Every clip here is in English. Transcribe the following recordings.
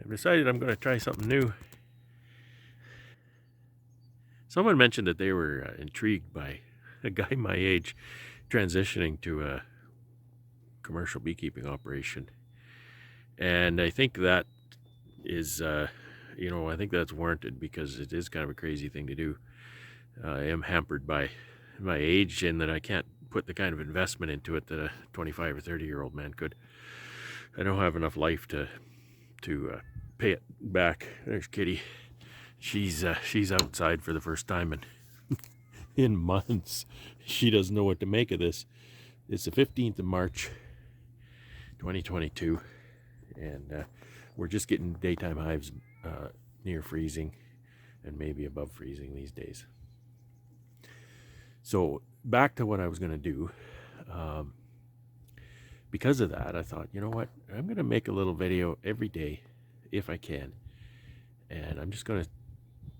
I've decided I'm going to try something new. Someone mentioned that they were intrigued by a guy my age transitioning to a commercial beekeeping operation. And I think that is, I think that's warranted because it is kind of a crazy thing to do. I am hampered by my age in that I can't put the kind of investment into it that a 25 or 30-year-old man could. I don't have enough life to pay it back. There's Kitty. She's outside for the first time in months. She doesn't know what to make of this. It's the 15th of March, 2022, and we're just getting daytime hives near freezing and maybe above freezing these days. So back to what I was going to do. Because of that, I thought, you know what? I'm going to make a little video every day if I can. And I'm just going to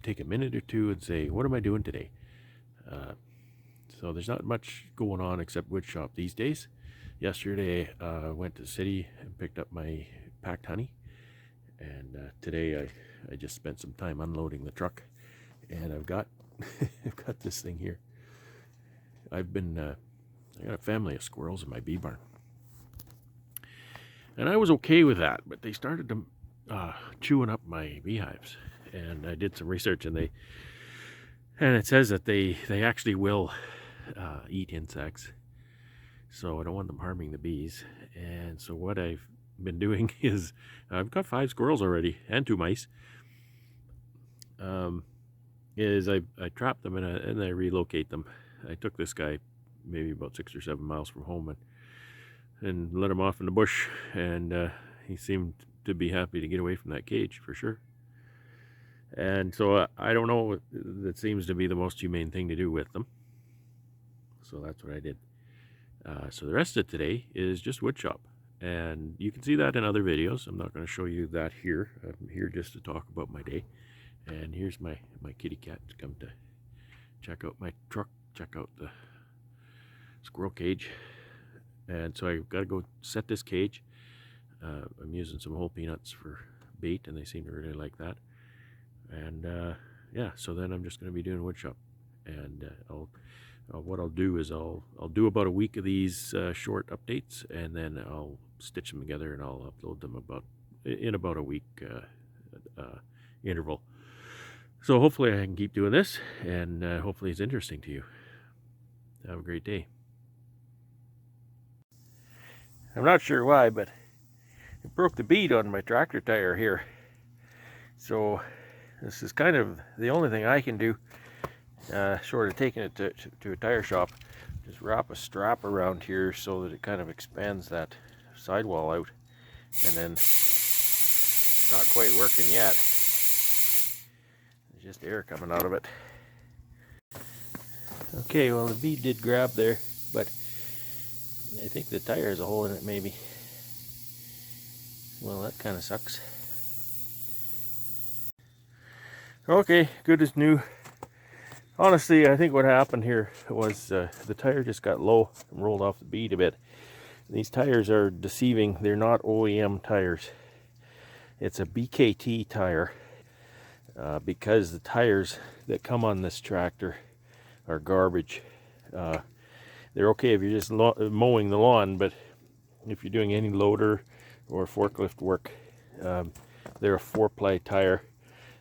take a minute or two and say, what am I doing today? So there's not much going on except wood shop these days. Yesterday, I went to the city and picked up my packed honey. And today, I just spent some time unloading the truck. And I've got I've got this thing here. I got a family of squirrels in my bee barn. And I was okay with that, but they started to chewing up my beehives. And I did some research, and it says that they actually will eat insects. So I don't want them harming the bees. And so what I've been doing is I've got 5 squirrels already and 2 mice. Is I trap them and I relocate them. I took this guy maybe about 6 or 7 miles from home and let him off in the bush, and he seemed to be happy to get away from that cage for sure. And so I don't know, that seems to be the most humane thing to do with them. So that's what I did. So the rest of today is just wood shop, and you can see that in other videos. I'm not going to show you that here. I'm here just to talk about my day. And here's my kitty cat to come to check out my truck, check out the squirrel cage. And so I've got to go set this cage. I'm using some whole peanuts for bait, and they seem to really like that. And yeah, so then I'm just going to be doing wood shop. And what I'll do is I'll do about a week of these short updates, and then I'll stitch them together and I'll upload them in about a week interval. So hopefully I can keep doing this, and hopefully it's interesting to you. Have a great day. I'm not sure why, but it broke the bead on my tractor tire here. So this is kind of the only thing I can do, short of taking it to a tire shop. Just wrap a strap around here so that it kind of expands that sidewall out. And then, not quite working yet. There's just air coming out of it. Okay, well the bead did grab there, but I think the tire has a hole in it maybe. Well, that kind of sucks. Okay, good as new. Honestly, I think what happened here was the tire just got low and rolled off the bead a bit. These tires are deceiving. They're not OEM tires. It's a BKT tire because the tires that come on this tractor are garbage. They're okay if you're just mowing the lawn, but if you're doing any loader or forklift work, they're a 4-ply tire,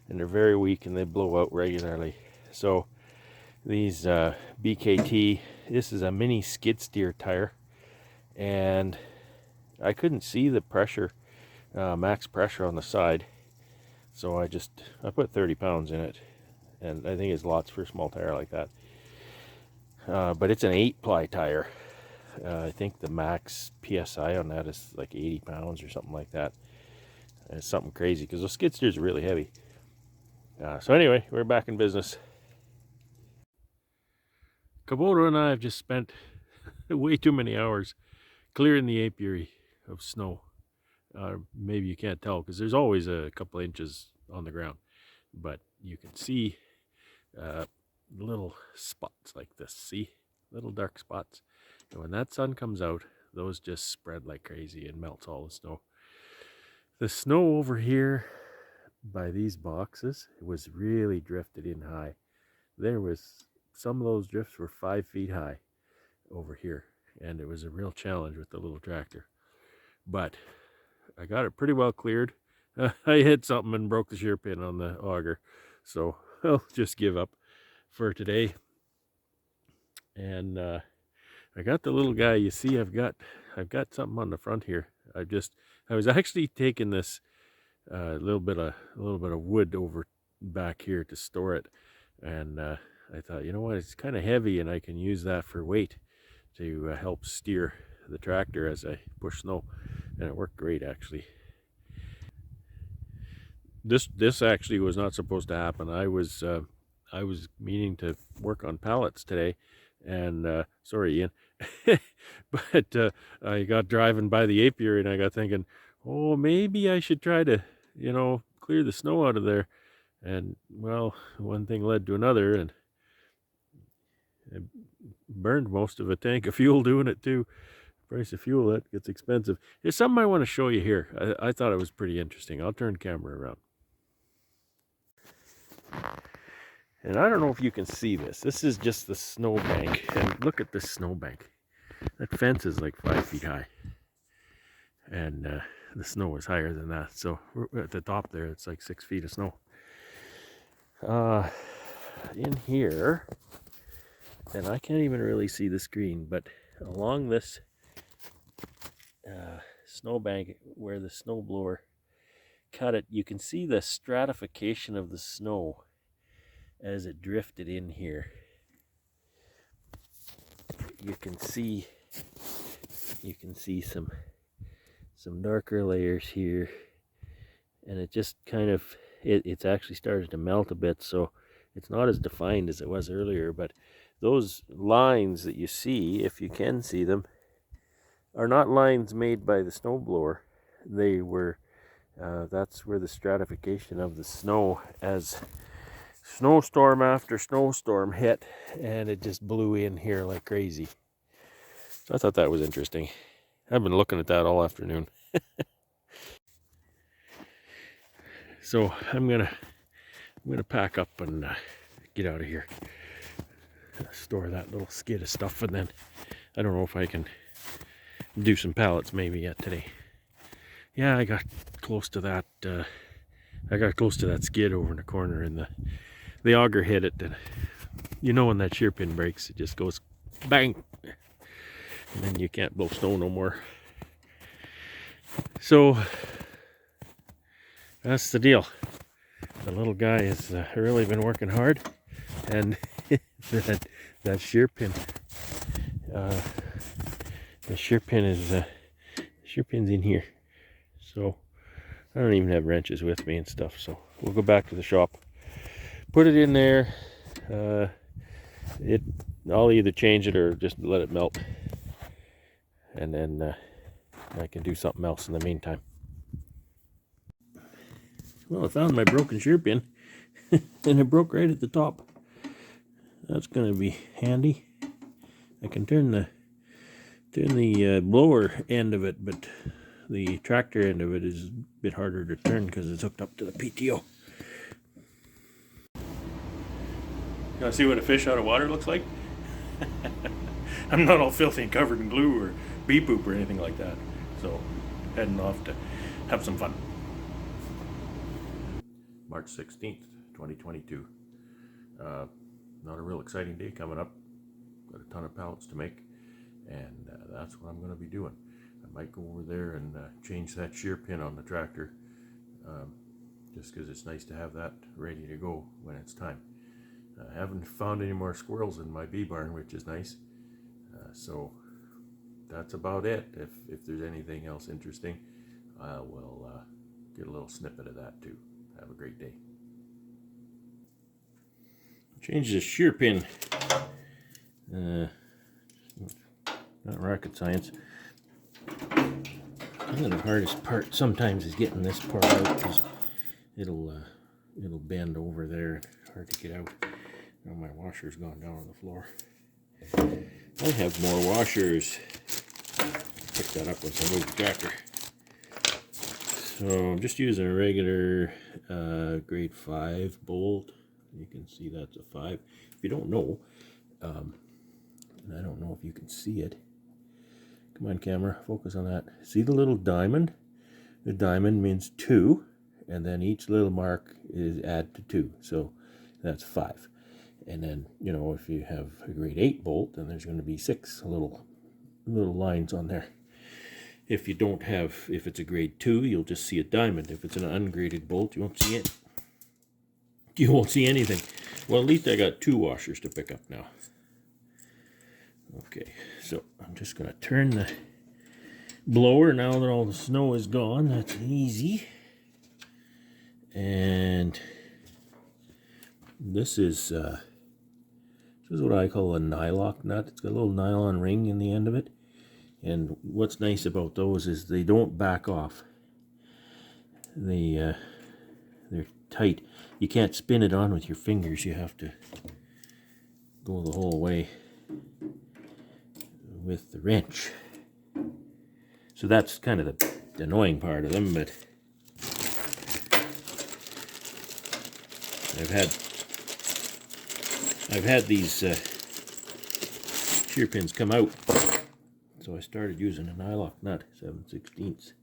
and they're very weak and they blow out regularly. So these BKT, this is a mini skid steer tire, and I couldn't see the pressure, max pressure on the side, so I put 30 pounds in it, and I think it's lots for a small tire like that. But it's an 8-ply tire. I think the max PSI on that is like 80 pounds or something like that. And it's something crazy because those skid steers are really heavy. So anyway, we're back in business. Kubota and I have just spent way too many hours clearing the apiary of snow. Maybe you can't tell because there's always a couple inches on the ground, but you can see little spots like this. See, little dark spots, and when that sun comes out, those just spread like crazy and melts all the snow. The snow over here by these boxes, it was really drifted in high. There was, some of those drifts were 5 feet high over here, and it was a real challenge with the little tractor. But I got it pretty well cleared. I hit something and broke the shear pin on the auger, so I'll just give up for today. And I got the little guy. You see, I've got something on the front here. I was actually taking this little bit of wood over back here to store it, and I thought, you know what, it's kind of heavy, and I can use that for weight to help steer the tractor as I push snow, and it worked great actually. This actually was not supposed to happen. I was meaning to work on pallets today, and sorry, Ian, but I got driving by the apiary and I got thinking, oh, maybe I should try to, you know, clear the snow out of there. And well, one thing led to another, and I burned most of a tank of fuel doing it too. Price of fuel, that gets expensive. There's something I want to show you here. I thought it was pretty interesting. I'll turn the camera around. And I don't know if you can see this. This is just the snowbank. And look at this snowbank. That fence is like 5 feet high. And the snow is higher than that. So we're at the top there, it's like 6 feet of snow. In here, and I can't even really see the screen, but along this snowbank where the snowblower cut it, you can see the stratification of the snow as it drifted in here. You can see some darker layers here, and it just kind of it's actually started to melt a bit, so it's not as defined as it was earlier. But those lines that you see, if you can see them, are not lines made by the snowblower. They were that's where the stratification of the snow, as snowstorm after snowstorm hit, and it just blew in here like crazy. So I thought that was interesting. I've been looking at that all afternoon. So I'm gonna pack up and get out of here. Store that little skid of stuff, and then I don't know if I can do some pallets maybe yet today. Yeah, I got close to that. I got close to that skid over in the corner, and the auger hit it. And you know, when that shear pin breaks, it just goes bang, and then you can't blow snow no more. So that's the deal. The little guy has really been working hard, and that shear pin, the shear pin's in here. So I don't even have wrenches with me and stuff. So we'll go back to the shop, put it in there. I'll either change it or just let it melt, and then I can do something else in the meantime. Well, I found my broken shear pin, and it broke right at the top. That's going to be handy. I can turn the blower end of it, but the tractor end of it is a bit harder to turn because it's hooked up to the PTO. You want to see what a fish out of water looks like? I'm not all filthy and covered in glue or bee poop or anything like that. So, heading off to have some fun. March 16th, 2022. Not a real exciting day coming up. Got a ton of pallets to make, and that's what I'm going to be doing. I might go over there and change that shear pin on the tractor, just because it's nice to have that ready to go when it's time. I haven't found any more squirrels in my bee barn, which is nice. So that's about it. If there's anything else interesting, I will get a little snippet of that too. Have a great day. Change the shear pin. Not rocket science. The hardest part sometimes is getting this part out, because it'll bend over there. Hard to get out. Now my washer's gone down on the floor. I have more washers. Pick that up once I move the tractor. So I'm just using a regular grade 5 bolt. You can see that's a 5. If you don't know, and I don't know if you can see it. Come on, camera, focus on that. See the little diamond? The diamond means 2, and then each little mark is add to 2, so that's 5. And then, you know, if you have a grade 8 bolt, then there's going to be 6 little lines on there. If you don't have, if it's a grade 2, you'll just see a diamond. If it's an ungraded bolt, you won't see it. You won't see anything. Well, at least I got 2 washers to pick up now. Okay, so I'm just going to turn the blower now that all the snow is gone. That's easy. And this is what I call a nylock nut. It's got a little nylon ring in the end of it. And what's nice about those is they don't back off. They're tight. You can't spin it on with your fingers. You have to go the whole way with the wrench. So that's kind of the annoying part of them, but I've had these shear pins come out, so I started using a nylock nut, 7/16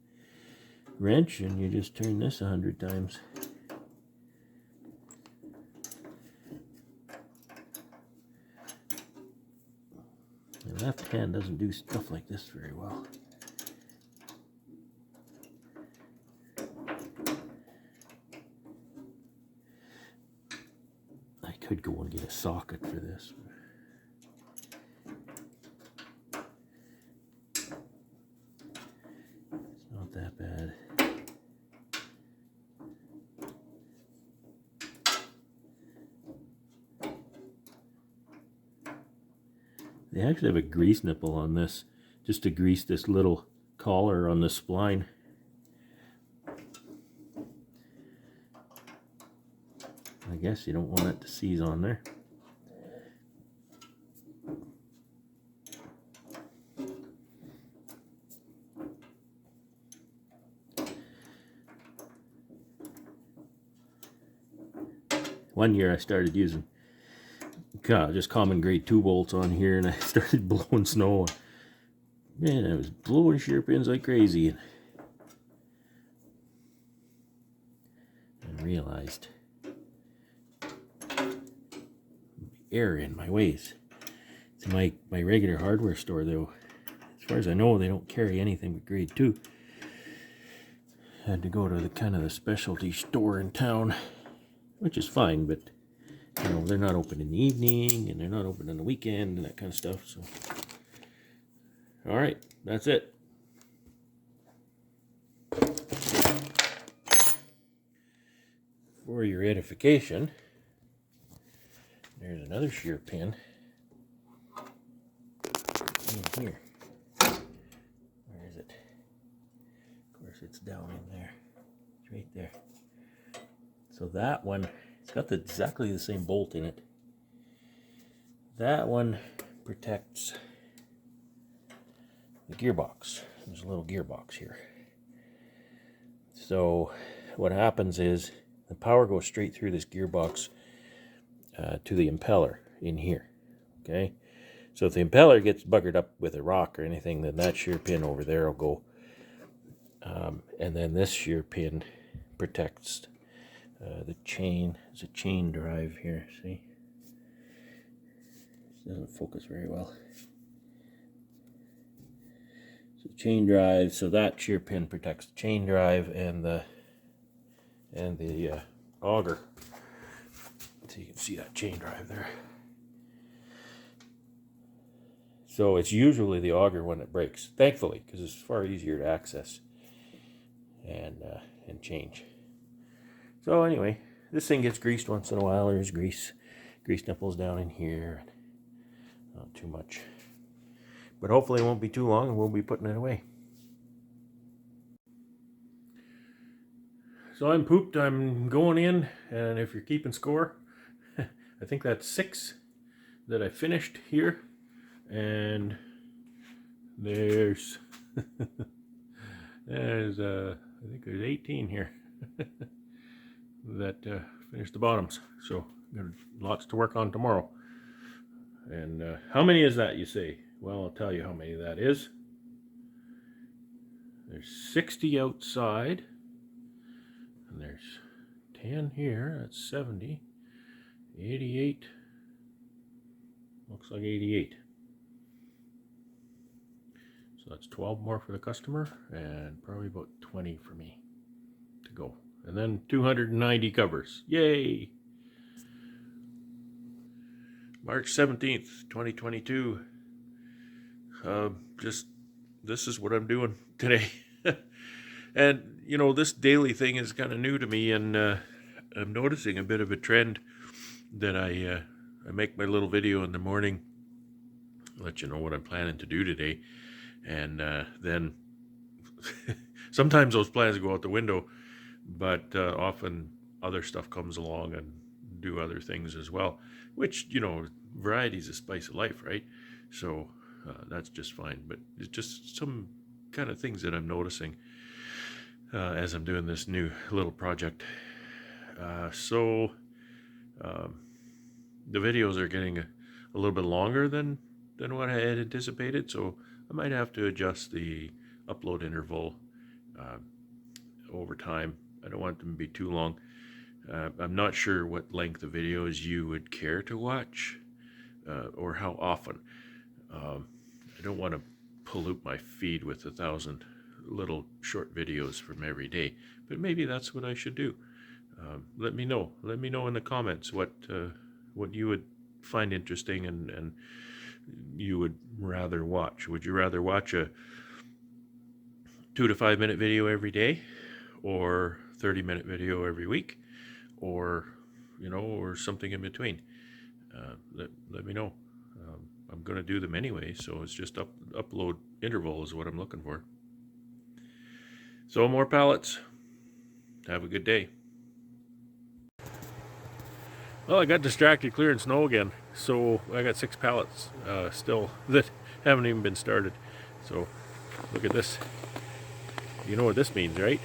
wrench, and you just turn this 100 times. My left hand doesn't do stuff like this very well. I could go and get a socket for this. It's not that bad. They actually have a grease nipple on this, just to grease this little collar on the spline. I guess you don't want it to seize on there. One year I started using just common grade 2 bolts on here, and I started blowing snow. Man, I was blowing shear pins like crazy, and realized error in my ways. It's my regular hardware store, though. As far as I know, they don't carry anything but grade 2. I had to go to the kind of the specialty store in town, which is fine, but you know, they're not open in the evening, and they're not open on the weekend, and that kind of stuff. So, all right, that's it. For your edification, there's another shear pin in here. Where is it? Of course, it's down in there. It's right there. So that one, it's got exactly the same bolt in it. That one protects the gearbox. There's a little gearbox here. So what happens is the power goes straight through this gearbox to the impeller in here. Okay, so if the impeller gets buggered up with a rock or anything, then that shear pin over there will go, and then this shear pin protects the chain. There's a chain drive here. See, it doesn't focus very well. So chain drive. So that shear pin protects the chain drive and the auger. So you can see that chain drive there. So it's usually the auger when it breaks, thankfully, because it's far easier to access and change. So anyway, this thing gets greased once in a while. There's grease nipples down in here. Not too much. But hopefully it won't be too long and we'll be putting it away. So I'm pooped. I'm going in, and if you're keeping score, I think that's 6 that I finished here. And there's I think there's 18 here that finished the bottoms. So got lots to work on tomorrow. And how many is that, you say? Well, I'll tell you how many that is. There's 60 outside, and there's 10 here. That's 70, 88. Looks like 88. So that's 12 more for the customer, and probably about 20 for me to go. And then 290 covers. Yay! March 17th, 2022. This is what I'm doing today. And, you know, this daily thing is kind of new to me, and I'm noticing a bit of a trend that I make my little video in the morning, let you know what I'm planning to do today, and then sometimes those plans go out the window, but often other stuff comes along and do other things as well, which, you know, variety is the spice of life, right? So that's just fine, but it's just some kind of things that I'm noticing as I'm doing this new little project. So the videos are getting a little bit longer than what I had anticipated, so I might have to adjust the upload interval over time. I don't want them to be too long. I'm not sure what length of videos you would care to watch or how often. I don't want to pollute my feed with 1,000 little short videos from every day, but maybe that's what I should do. Let me know. Let me know in the comments what you would find interesting and you would rather watch. Would you rather watch a 2 to 5 minute video every day, or 30-minute video every week, or, you know, or something in between? Let me know. I'm going to do them anyway, so it's just upload interval is what I'm looking for. So more pallets. Have a good day. Well, I got distracted clearing snow again, so I got 6 pallets still that haven't even been started. So look at this. You know what this means, right?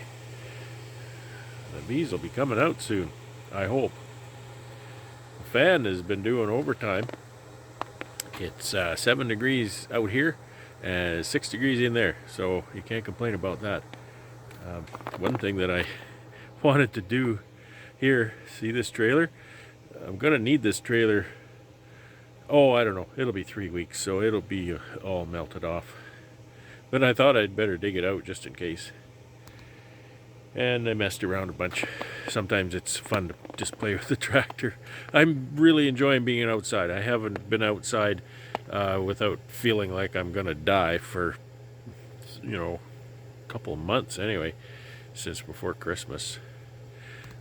The bees will be coming out soon, I hope. The fan has been doing overtime. It's 7 degrees out here and 6 degrees in there, so you can't complain about that. One thing that I wanted to do here, see this trailer? I'm gonna need this trailer, oh, I don't know, it'll be 3 weeks, so it'll be all melted off. But I thought I'd better dig it out just in case. And I messed around a bunch. Sometimes it's fun to just play with the tractor. I'm really enjoying being outside. I haven't been outside without feeling like I'm gonna die for, you know, a couple of months anyway, since before Christmas.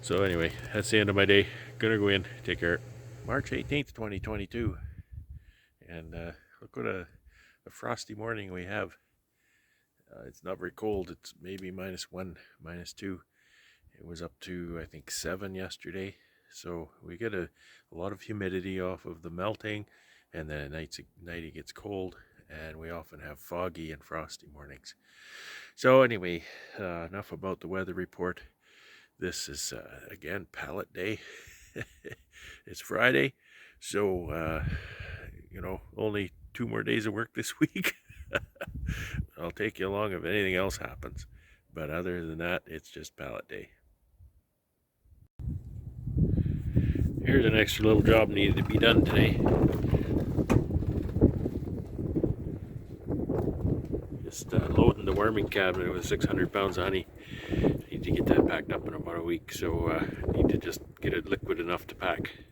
So anyway, that's the end of my day. Gonna go in, take care. March 18th, 2022. And look what a frosty morning we have. It's not very cold. It's maybe -1, -2. It was up to, I think, 7 yesterday. So we get a lot of humidity off of the melting, and then at night it gets cold, and we often have foggy and frosty mornings. So anyway, enough about the weather report. This is, again, pallet day. It's Friday, so, you know, only 2 more days of work this week. I'll take you along if anything else happens. But other than that, it's just pallet day. Here's an extra little job needed to be done today. Just loading the warming cabinet with 600 pounds of honey. Need to get that packed up in about a week, so need to just get it liquid enough to pack.